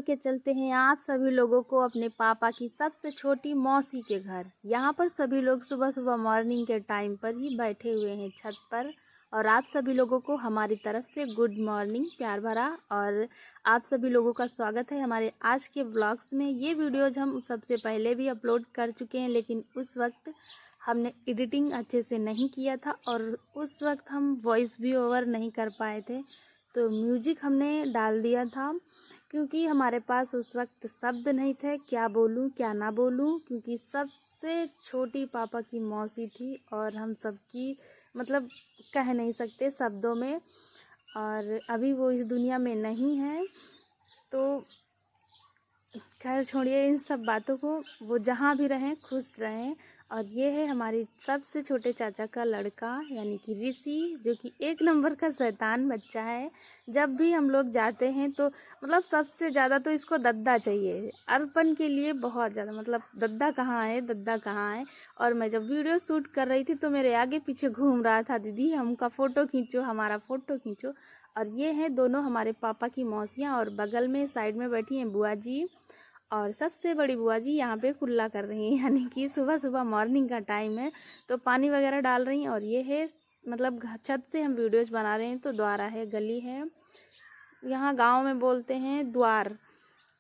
के चलते हैं आप सभी लोगों को अपने पापा की सबसे छोटी मौसी के घर। यहाँ पर सभी लोग सुबह सुबह मॉर्निंग के टाइम पर ही बैठे हुए हैं छत पर। और आप सभी लोगों को हमारी तरफ से गुड मॉर्निंग प्यार भरा। और आप सभी लोगों का स्वागत है हमारे आज के व्लॉग्स में। ये वीडियोज हम सबसे पहले भी अपलोड कर चुके हैं, लेकिन उस वक्त हमने एडिटिंग अच्छे से नहीं किया था और उस वक्त हम वॉइस भी ओवर नहीं कर पाए थे। तो म्यूजिक हमने डाल दिया था क्योंकि हमारे पास उस वक्त शब्द नहीं थे, क्या बोलूं क्या ना बोलूं, क्योंकि सबसे छोटी पापा की मौसी थी और हम सबकी मतलब कह नहीं सकते शब्दों में। और अभी वो इस दुनिया में नहीं है, तो खैर छोड़िए इन सब बातों को। वो जहाँ भी रहें खुश रहें। और ये है हमारी सबसे छोटे चाचा का लड़का यानी कि ऋषि, जो कि एक नंबर का शैतान बच्चा है। जब भी हम लोग जाते हैं तो मतलब सबसे ज़्यादा तो इसको दद्दा चाहिए, अर्पण के लिए बहुत ज़्यादा, मतलब दद्दा कहाँ है दद्दा कहाँ है। और मैं जब वीडियो शूट कर रही थी तो मेरे आगे पीछे घूम रहा था, दीदी हमका फ़ोटो खींचो, हमारा फ़ोटो खींचो। और ये हैं दोनों हमारे पापा की मौसियाँ, और बगल में साइड में बैठी हैं बुआ जी। और सबसे बड़ी बुआ जी यहाँ पे कुल्ला कर रही हैं, यानी कि सुबह सुबह मॉर्निंग का टाइम है तो पानी वगैरह डाल रही हैं। और ये है मतलब छत से हम वीडियोज बना रहे हैं तो द्वारा है, गली है, यहाँ गांव में बोलते हैं द्वार।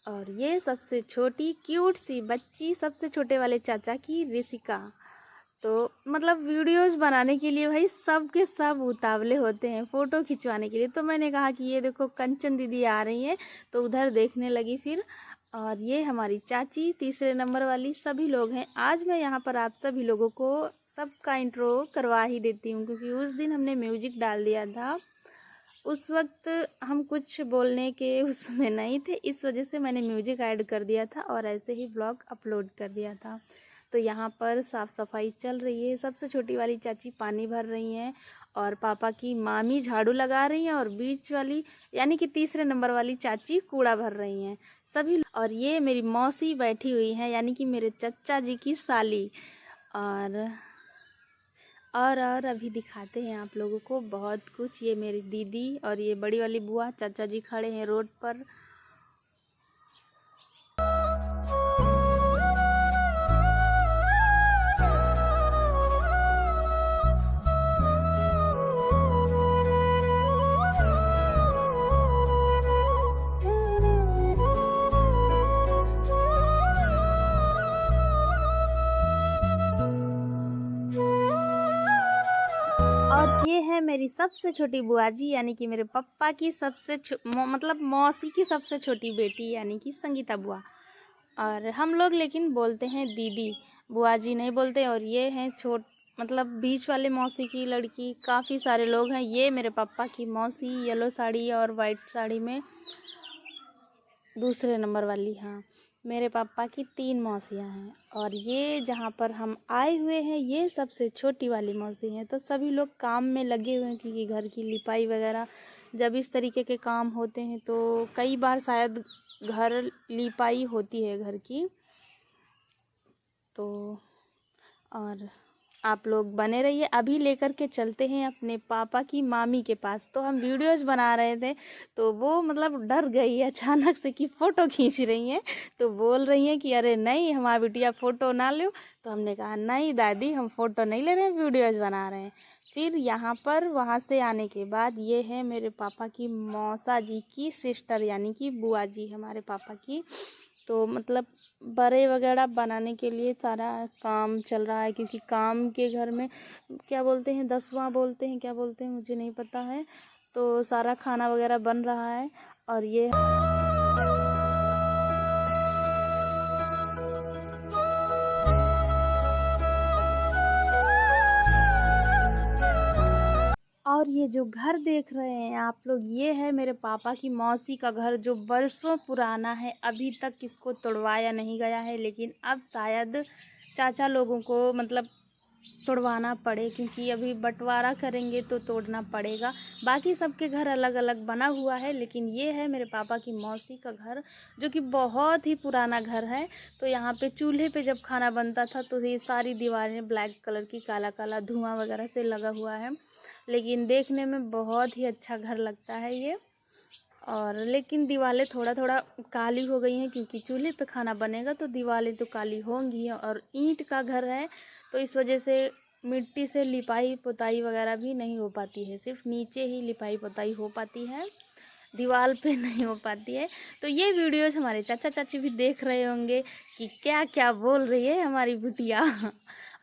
और ये सबसे छोटी क्यूट सी बच्ची सबसे छोटे वाले चाचा की ऋषिका। तो मतलब वीडियोज बनाने के लिए भाई सब के सब उतावले होते हैं फ़ोटो खिंचवाने के लिए। तो मैंने कहा कि ये देखो कंचन दीदी आ रही हैं, तो उधर देखने लगी फिर। और ये हमारी चाची तीसरे नंबर वाली, सभी लोग हैं। आज मैं यहाँ पर आप सभी लोगों को सबका इंट्रो करवा ही देती हूँ, क्योंकि उस दिन हमने म्यूजिक डाल दिया था, उस वक्त हम कुछ बोलने के उसमें नहीं थे, इस वजह से मैंने म्यूजिक ऐड कर दिया था और ऐसे ही ब्लॉग अपलोड कर दिया था। तो यहाँ पर साफ़ सफाई चल रही है। सबसे छोटी वाली चाची पानी भर रही हैं और पापा की मामी झाड़ू लगा रही हैं, और बीच वाली यानी कि तीसरे नंबर वाली चाची कूड़ा भर रही हैं सभी। और ये मेरी मौसी बैठी हुई हैं, यानी कि मेरे चचा जी की साली। और अभी दिखाते हैं आप लोगों को बहुत कुछ। ये मेरी दीदी और ये बड़ी वाली बुआ, चाचा जी खड़े हैं रोड पर। और ये है मेरी सबसे छोटी बुआ जी, यानी कि मेरे पापा की सबसे मतलब मौसी की सबसे छोटी बेटी, यानी कि संगीता बुआ। और हम लोग लेकिन बोलते हैं दीदी, बुआ जी नहीं बोलते। और ये हैं मतलब बीच वाले मौसी की लड़की। काफ़ी सारे लोग हैं। ये मेरे पापा की मौसी येलो साड़ी और वाइट साड़ी में, दूसरे नंबर वाली। हाँ, मेरे पापा की 3 मौसियाँ हैं। और ये जहाँ पर हम आए हुए हैं ये सबसे छोटी वाली मौसी हैं। तो सभी लोग काम में लगे हुए हैं, क्योंकि घर की लिपाई वगैरह जब इस तरीके के काम होते हैं तो कई बार शायद घर लिपाई होती है घर की। तो और आप लोग बने रहिए, अभी लेकर के चलते हैं अपने पापा की मामी के पास। तो हम वीडियोज बना रहे थे तो वो मतलब डर गई है अचानक से कि फ़ोटो खींच रही हैं, तो बोल रही हैं कि अरे नहीं हमारी बिटिया फ़ोटो ना लो। तो हमने कहा नहीं दादी हम फ़ोटो नहीं ले रहे हैं, वीडियोज बना रहे हैं। फिर यहाँ पर वहाँ से आने के बाद ये है मेरे पापा की मौसा जी की सिस्टर, यानी कि बुआ जी हमारे पापा की। तो मतलब बड़े वगैरह बनाने के लिए सारा काम चल रहा है, क्योंकि काम के घर में क्या बोलते हैं, 10वां बोलते हैं, क्या बोलते हैं मुझे नहीं पता है। तो सारा खाना वगैरह बन रहा है। और ये और ये जो घर देख रहे हैं आप लोग, ये है मेरे पापा की मौसी का घर, जो बरसों पुराना है, अभी तक इसको तोड़वाया नहीं गया है। लेकिन अब शायद चाचा लोगों को मतलब तोड़वाना पड़े, क्योंकि अभी बंटवारा करेंगे तो तोड़ना पड़ेगा। बाकी सबके घर अलग अलग बना हुआ है, लेकिन ये है मेरे पापा की मौसी का घर, जो कि बहुत ही पुराना घर है। तो यहाँ पे चूल्हे पे जब खाना बनता था तो ये सारी दीवारें ब्लैक कलर की, काला काला धुआं वगैरह से लगा हुआ है, लेकिन देखने में बहुत ही अच्छा घर लगता है ये। और लेकिन दीवारें थोड़ा थोड़ा काली हो गई हैं, क्योंकि चूल्हे पे खाना बनेगा तो दीवारें तो काली होंगी। और ईंट का घर है तो इस वजह से मिट्टी से लिपाई पुताई वगैरह भी नहीं हो पाती है, सिर्फ नीचे ही लिपाई पुताई हो पाती है, दीवार पे नहीं हो पाती है। तो ये वीडियोस हमारे चाचा चाची भी देख रहे होंगे कि क्या क्या बोल रही है हमारी बिटिया।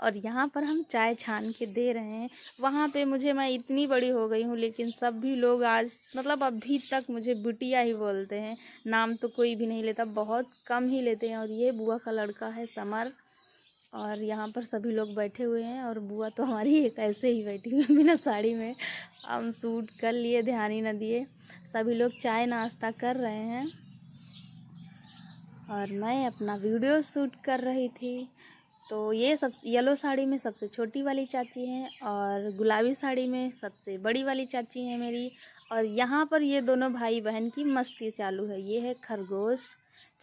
और यहाँ पर हम चाय छान के दे रहे हैं। वहाँ पे मैं इतनी बड़ी हो गई हूँ, लेकिन सभी लोग आज मतलब अभी तक मुझे बिटिया ही बोलते हैं, नाम तो कोई भी नहीं लेता, बहुत कम ही लेते हैं। और ये बुआ का लड़का है समर, और यहाँ पर सभी लोग बैठे हुए हैं। और बुआ तो हमारी एक ऐसे ही बैठी हुई है बिना साड़ी में। हम सूट कर लिए, ध्यान ही न दिए। सभी लोग चाय नाश्ता कर रहे हैं और मैं अपना वीडियो शूट कर रही थी। तो ये सब येलो साड़ी में सबसे छोटी वाली चाची हैं, और गुलाबी साड़ी में सबसे बड़ी वाली चाची हैं मेरी। और यहाँ पर ये दोनों भाई बहन की मस्ती चालू है। ये है खरगोश,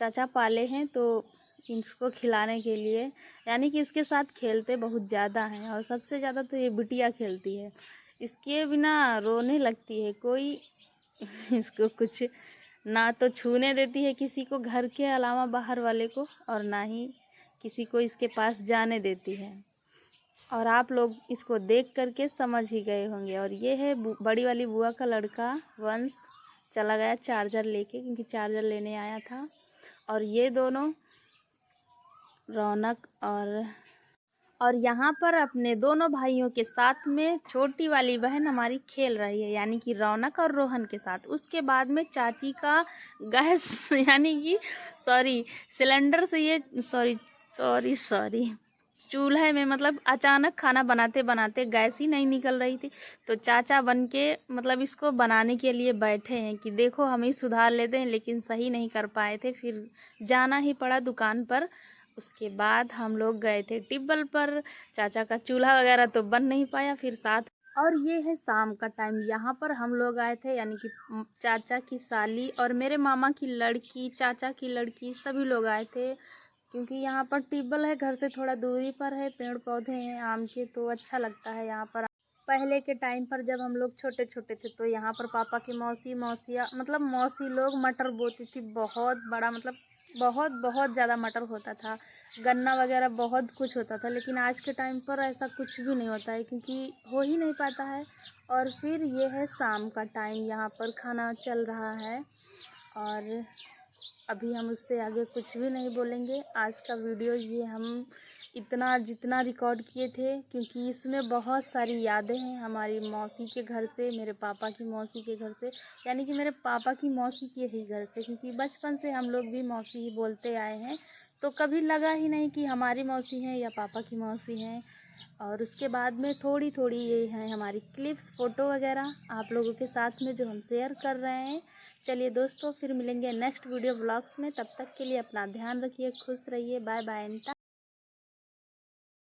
चाचा पाले हैं तो इसको खिलाने के लिए, यानी कि इसके साथ खेलते बहुत ज़्यादा हैं। और सबसे ज़्यादा तो ये बिटिया खेलती है, इसके बिना रोने लगती है। कोई इसको कुछ ना तो छूने देती है किसी को, घर के अलावा बाहर वाले को, और ना ही किसी को इसके पास जाने देती है। और आप लोग इसको देख करके समझ ही गए होंगे। और ये है बड़ी वाली बुआ का लड़का वंश, चला गया चार्जर लेके, क्योंकि चार्जर लेने आया था। और ये दोनों रौनक और यहाँ पर अपने दोनों भाइयों के साथ में छोटी वाली बहन हमारी खेल रही है, यानी कि रौनक और रोहन के साथ। उसके बाद में चाची का गैस यानी कि सिलेंडर से ये सॉरी चूल्हे में मतलब अचानक खाना बनाते बनाते गैस ही नहीं निकल रही थी। तो चाचा बन के मतलब इसको बनाने के लिए बैठे हैं कि देखो हम ही सुधार लेते हैं, लेकिन सही नहीं कर पाए थे, फिर जाना ही पड़ा दुकान पर। उसके बाद हम लोग गए थे टिब्बल पर। चाचा का चूल्हा वगैरह तो बन नहीं पाया, फिर साथ। और ये है शाम का टाइम, यहाँ पर हम लोग आए थे, यानी कि चाचा की साली और मेरे मामा की लड़की, चाचा की लड़की, सभी लोग आए थे। क्योंकि यहाँ पर टिब्बल है, घर से थोड़ा दूरी पर है, पेड़ पौधे हैं आम के, तो अच्छा लगता है यहाँ पर। पहले के टाइम पर जब हम लोग छोटे छोटे थे तो यहाँ पर पापा की मौसियाँ मतलब मौसी लोग मटर बोती थी, बहुत बड़ा, मतलब बहुत बहुत ज़्यादा मटर होता था, गन्ना वगैरह बहुत कुछ होता था। लेकिन आज के टाइम पर ऐसा कुछ भी नहीं होता है, क्योंकि हो ही नहीं पाता है। और फिर ये है शाम का टाइम, यहाँ पर खाना चल रहा है। और अभी हम उससे आगे कुछ भी नहीं बोलेंगे। आज का वीडियो ये हम जितना रिकॉर्ड किए थे, क्योंकि इसमें बहुत सारी यादें हैं हमारी मौसी के घर से, मेरे पापा की मौसी के घर से, यानी कि मेरे पापा की मौसी के ही घर से। क्योंकि बचपन से हम लोग भी मौसी ही बोलते आए हैं, तो कभी लगा ही नहीं कि हमारी मौसी हैं या पापा की मौसी हैं। और उसके बाद में थोड़ी थोड़ी ये हैं हमारी क्लिप्स, फ़ोटो वगैरह आप लोगों के साथ में जो हम शेयर कर रहे हैं। चलिए दोस्तों, फिर मिलेंगे नेक्स्ट वीडियो ब्लॉग्स में। तब तक के लिए अपना ध्यान रखिए, खुश रहिए, बाय बाय।